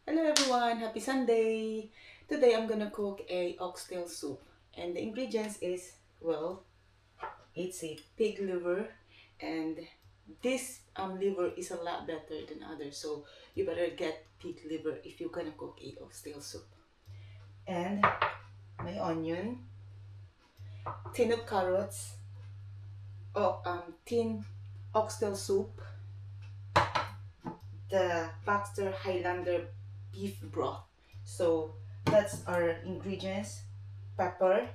Hello everyone, happy Sunday! Today I'm gonna cook a oxtail soup and the ingredients is, well, it's a pig liver and this liver is a lot better than others, so you better get pig liver if you're gonna cook a oxtail soup. And my onion, tin of carrots, tin oxtail soup, the Baxter Highlander beef broth. So that's our ingredients: pepper,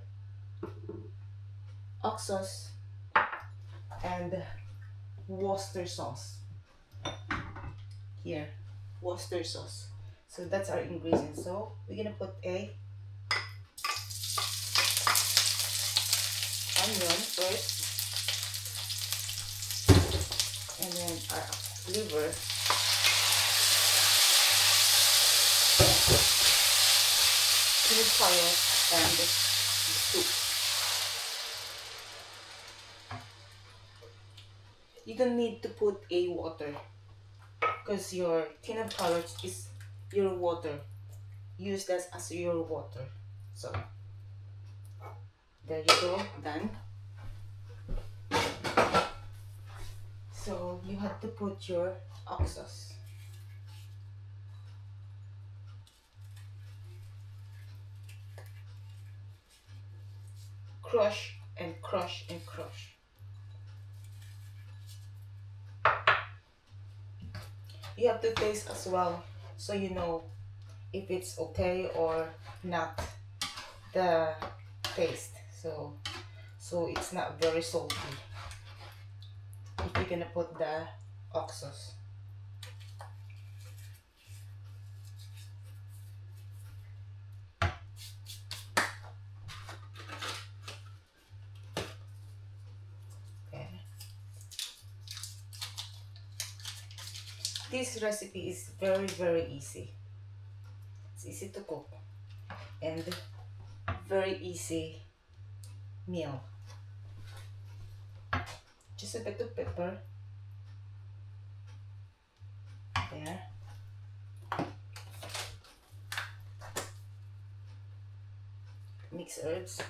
ox sauce, and Worcester sauce. Here, Worcester sauce. So that's our ingredients. So we're gonna put a onion first, and then our liver, chili carrot, and the soup. You don't need to put a water because your tin of carrots is your water. Use that as your water. So there you go, done. So you have to put your ox sauce. Crush and crush and crush. You have to taste as well so you know if it's okay or not, the taste. So it's not very salty if you're gonna put the ox sauce. Okay. This recipe is very easy. It's easy to cook and very easy meal. Just a bit of pepper there. Mixed herbs.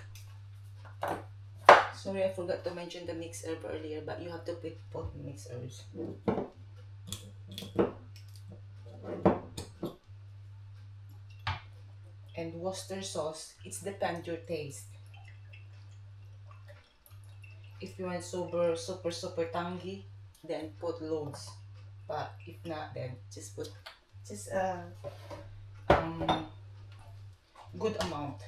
Sorry, I forgot to mention the mixed herb earlier, but you have to put mixed herbs. And Worcester sauce, it's depend your taste. If you want super tangy, then put loads. But if not, then just put just a good amount.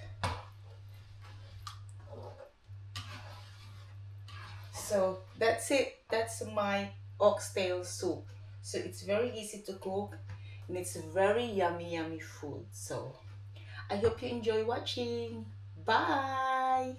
So that's it. That's my oxtail soup. So it's very easy to cook and it's very yummy food. So I hope you enjoy watching. Bye.